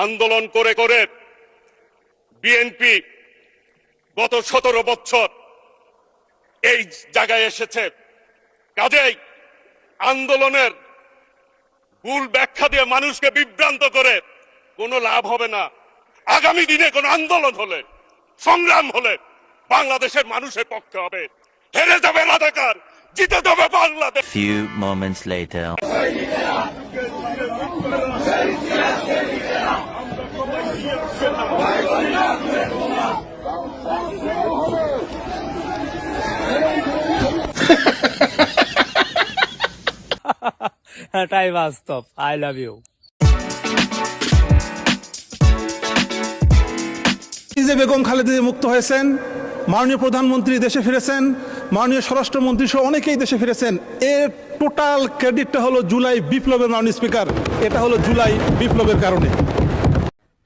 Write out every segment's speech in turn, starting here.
আন্দোলন করে করে বিএনপি গত 17 বছর এই জায়গায় এসেছে। কাজেই আন্দোলনের ভুল ব্যাখ্যা দিয়ে মানুষকে বিভ্রান্ত করে কোনো লাভ হবে না। আগামী দিনে কোন আন্দোলন হলে, সংগ্রাম হলে বাংলাদেশের মানুষের পক্ষে হবে। হেরে যাবে রাজাকার, জিতে যাবে বাংলাদেশ। Few moments later. এটাই বাস্তব। I love you. Begum Khaleda Zia মুক্ত হয়েছেন, মাননীয় প্রধানমন্ত্রী দেশে ফিরেছেন, মাননীয় স্বরাষ্ট্রমন্ত্রী সহ অনেকেই দেশে ফিরেছেন। এর টোটাল ক্রেডিটটা হলো জুলাই বিপ্লবের, মাননীয় স্পিকার, এটা হলো জুলাই বিপ্লবের কারণে।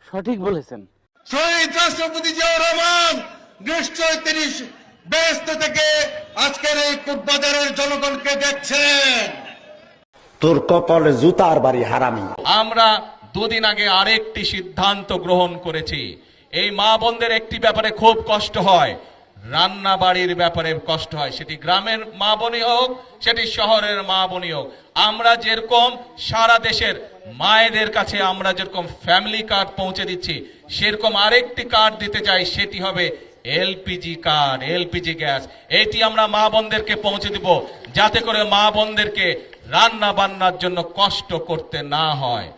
সঠিক বলেছেন। শহীদ রাষ্ট্রপতি জিয়াউর রহমান নিশ্চয় তিনি ব্যস্ত থেকে আজকের এই কুটবাজারের জনগণকে দেখছেন। তোর কপালে জুতার বাড়ি হারামি। আমরা দুদিন আগে আরেকটি সিদ্ধান্ত গ্রহণ করেছি। এই মা বোনদের একটি ব্যাপারে খুব কষ্ট হয়, রান্না বাড়ির ব্যাপারে কষ্ট হয়, সেটি গ্রামের মা বোনই হোক, সেটি শহরের মা বোনই হোক। আমরা যেরকম সারা দেশের মায়েদের কাছে আমরা যেরকম ফ্যামিলি কার্ড পৌঁছে দিচ্ছি, সেরকম আরেকটি কার্ড দিতে চাই, সেটি হবে এলপিজি কার্ড, এলপিজি গ্যাস। এটি আমরা মা বোনদেরকে পৌঁছে দিব, যাতে করে মা বোনদেরকে রান্না বান্নার জন্য কষ্ট করতে না হয়।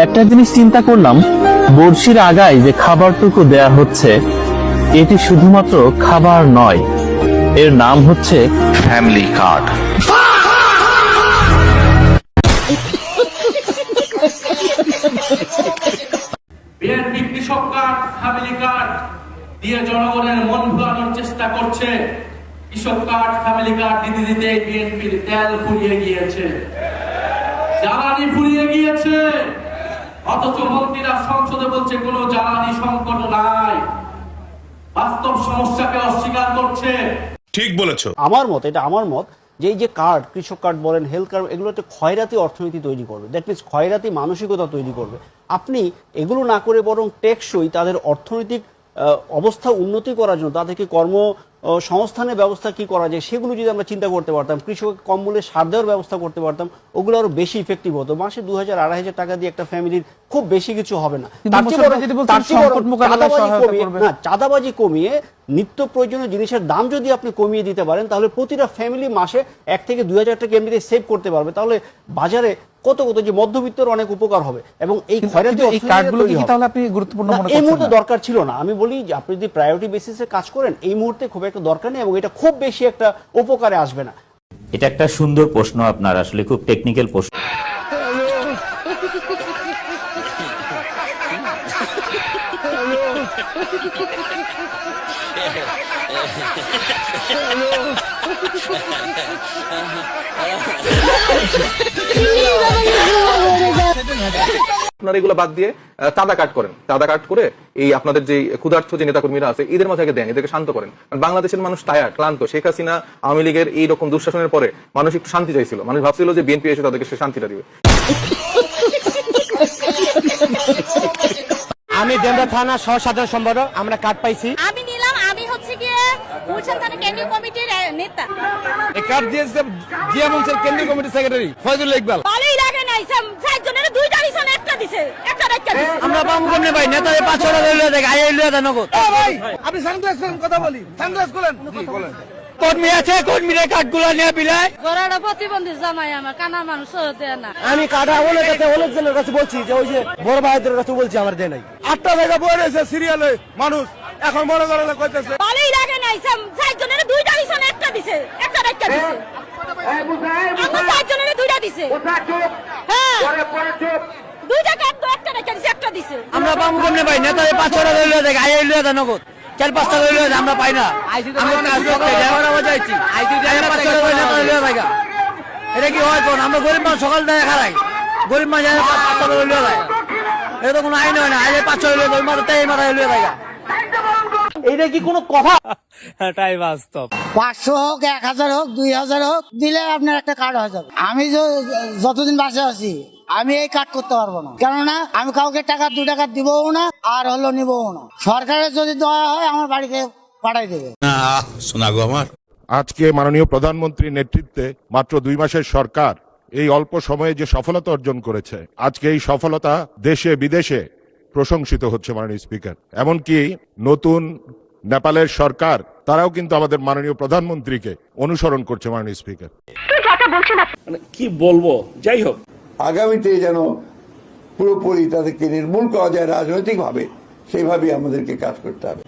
একটা জিনিস চিন্তা করলাম, বড়শির আগায় যে খাবারটুকু দেয়া হচ্ছে, এটি শুধুমাত্র খাবার নয়, এর নাম হচ্ছে ফ্যামিলি কার্ড। বিএনপি কৃষক কার্ড, ফ্যামিলি কার্ড দিয়ে জনগণের মন ভোলানোর চেষ্টা করছে। কৃষক কার্ড, ফ্যামিলি কার্ড দিতে দিতে বিএনপির তেল ফুরিয়ে গিয়েছে, জ্বালানি ফুরিয়ে গিয়েছে। অথচ মন্ত্রীরা সংসদে বলছে কোনো জ্বালানি সংকট নাই, বাস্তব সমস্যাকে অস্বীকার করছে। ঠিক বলেছো। আমার মত, এটা আমার মত, যে এই যে কার্ড, কৃষক কার্ড বলেন, হেলথ কার্ড, এগুলোতে ক্ষয়রাতি অর্থনীতি তৈরি করবে। দ্যাট মিনস ক্ষয়রাতি মানসিকতা তৈরি করবে। আপনি এগুলো না করে বরং টেকসই তাদের অর্থনৈতিক অবস্থা উন্নতি করার জন্য তাদেরকে কর্ম সংস্থানের ব্যবস্থা কি করা যায় সেগুলো যদি আমরা চিন্তা করতে পারতাম, কৃষক কম মূল্যে সার দেওয়ার ব্যবস্থা করতে পারতাম, ওগুলো আরো বেশি ইফেক্টিভ হতো। মাসে 2000-2500 টাকা দিয়ে একটা ফ্যামিলির খুব বেশি কিছু হবে না। চাঁদাবাজি কমিয়ে নিত্য প্রয়োজনীয় জিনিসের দাম যদি আপনি কমিয়ে দিতে পারেন, তাহলে প্রতিটা ফ্যামিলি মাসে 1 থেকে 2000 টাকা এমনিতে সেভ করতে পারবে। তাহলে বাজারে কত কত যে মধ্যবিত্তের অনেক উপকার হবে। এবং এই ক্ষয়রাতি এই মুহূর্তে দরকার ছিল না। আমি বলি যে আপনি যদি প্রায়োরিটি বেসিসে কাজ করেন, এই মুহূর্তে খুব একটা দরকার নেই এবং এটা খুব বেশি একটা উপকারে আসবে না। এটা একটা সুন্দর প্রশ্ন আপনার, আসলে খুব টেকনিক্যাল প্রশ্ন। আপনারা এগুলো বাদ দিয়ে চাঁদা কাট করেন, চাঁদা কাট করে এই আপনাদের যে ক্ষুধার্ত যে নেতাকর্মীরা আছে এদের মাঝে দেন, এদেরকে শান্ত করেন। বাংলাদেশের মানুষ টায়ার্ড, ক্লান্ত। শেখ হাসিনা, আওয়ামী লীগের এইরকম দুঃশাসনের পরে মানুষ একটু শান্তি চাইছিল, মানুষ ভাবছিল যে বিএনপি এসে তাদেরকে সে শান্তিটা দিবে। আমি ডেমরা থানা সহ সাধারণ সম্পাদক, আমরা কার্ড পাইছি। আমি নিলাম, আমি হচ্ছে গিয়ে গুলশান থানা কেন্দ্রীয় কমিটির নেতা। এই কার্ড দিয়েছে জিয়া মঞ্চের কেন্দ্রীয় কমিটির সেক্রেটারি ফয়জুল ইকবাল। ভালোই লাগে নাই, 6 জনের 2টা দিছে, একটা দিছে, একটা রাখা দিছে। আমরা বামু কমনে ভাই নেতারে 500 টাকা লইয়া দেখ, আইয়া লইয়া দেন নগদ। ও ভাই আপনি সানগ্লাস করেন, কথা বলি, সানগ্লাস করেন। জি বলেন। কর্মী আছে, কর্মীরা কার্ডগুলো নিয়ে বিলায়। গরাড়া প্রতিবন্ধী জামাই আমার, কানা মানুষ দেয় না। আমি কাটা ওদের কাছে, অনেকজনের কাছে বলছি যে ওই যে বড় ভাইদের কাছে বলছি আমার দেয় নাই। 8টা জায়গা বয়ে রয়েছে সিরিয়ালে মানুষ, এখন মনে করে কইতেছে ভালোই লাগে নাই, 6 জনের 2টা দিছে, একটা দিছে, একটা রাখা দিছে। আমরা 6 জনের 2টা দিছে। হ্যাঁ, 2টা কার্ড তো, একটা রাখা দিছে, একটা দিছে। আমরা বামু কমনে ভাই নেতারে 500 টাকা লইয়া দেখ, আইয়া লইয়া দেন নগদ। 4-5 টাকা লইয়া দেন, আমরা পাই না। আমরা কাজ করতে ড্রাইভার আওয়াজ আইছি, আইছি যায় 500 টাকা নেতা লইয়া দেগা। এটা কি হয় কোন? আমরা গরিব মানুষ সকাল থেকে খারাই, গরিব মানুষ 500 টাকা লইয়া দেয়, এটা তো কোনো আইন হয় না। আইলে 500 লইয়া দেয়, মাথায় লইয়া দেগা। এইটা কি কোনো কথা? এটাই বাস্তব। 500 হোক 1000 হোক 2000 হোক দিলে আপনার একটা কার্ড হয়ে যাবে। আমি যতদিন বাসে আছি আমি এই কার্ড করতে পারবো না, কেননা আমি কাউকে টাকা 2 টাকা দিবও না আর হলো নিবও না। সরকারের যদি দেওয়া হয় আমার বাড়িতে পাঠাই দেবে। আজকে মাননীয় প্রধানমন্ত্রীর নেতৃত্বে মাত্র 2 মাসের সরকার এই অল্প সময়ে যে সফলতা অর্জন করেছে, আজকে এই সফলতা দেশে বিদেশে প্রশংসিত হচ্ছে মাননীয় স্পিকার। এমনকি নতুন নেপালের সরকার তারাও কিন্তু আমাদের মাননীয় প্রধানমন্ত্রীকে অনুসরণ করছে মাননীয় স্পিকার। কি বলবো, যাই হোক, আগামীতে যেন পুরোপুরি তাদেরকে নির্মূল করা যায় রাজনৈতিক ভাবে, সেইভাবে আমাদেরকে কাজ করতে হবে।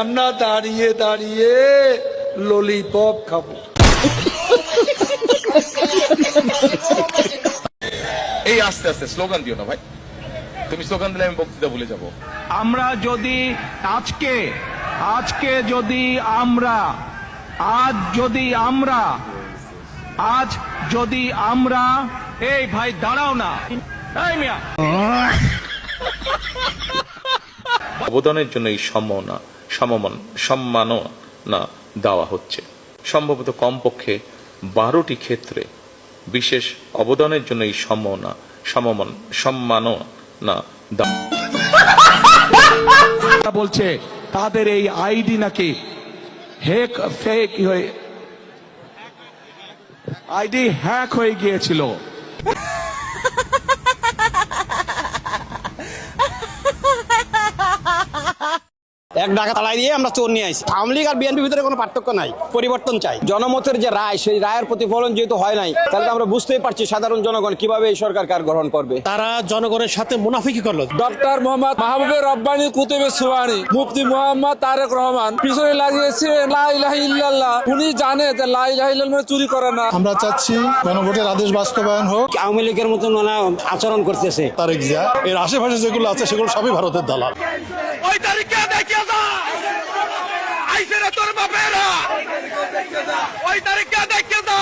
আমরা দাঁড়িয়ে দাঁড়িয়ে ললিপপ খাবো। এই আস্তে আস্তে স্লোগান দিও না ভাই, তুমি স্লোগান দিলে আমি বক্তৃতা ভুলে যাব। আমরা যদি আজকে যদি আমরা এই ভাই দাঁড়াও না, এই মিয়া, অবদানের জন্য এই সম্মাননা দেওয়া হচ্ছে। সম্ভবত কমপক্ষে 12টি ক্ষেত্রে বিশেষ অবদানের জন্য এই সম্মাননা দেওয়া বলছে তাদের এই আইডি নাকি আইডি হ্যাক হয়ে গিয়েছিল। এক ডাকা তালাই দিয়ে আমরা চোর নিয়ে আসি। আওয়ামী লীগ আর বিএনপির ভিতরে কোনো পার্থক্য নাই, পরিবর্তন চাই। জনমতের যে রায়, সেই রায়ের প্রতিফলন যেহেতু হয় নাই, তাহলে আমরা বুঝতেই পারছি সাধারণ জনগণ কিভাবে এই সরকার কার গ্রহণ করবে। তারা জনগণের সাথে মুনাফিকি করলো। ডক্টর মোহাম্মদ মাহবুবুর রব্বানী কুতুবে সুবানি, মুফতি মোহাম্মদ তারেক রহমান পিছনে লাগিয়েছে লা ইলাহা ইল্লাল্লাহ। উনি জানে যে লা ইলাহা ইল্লাল্লাহ মানে চুরি করে না। আমরা চাচ্ছি গণভোটের আদেশ বাস্তবায়ন হোক। আওয়ামী লীগের মতন আচরণ করতেছে তারেক জিয়া এর আশেপাশে যেগুলো আছে সেগুলো সবই ভারতের দালাল। ওই তারিখে দেখিয়ে যা আইসেরা তোর বাপেরা, ওই তারিখে দেখিয়ে যা।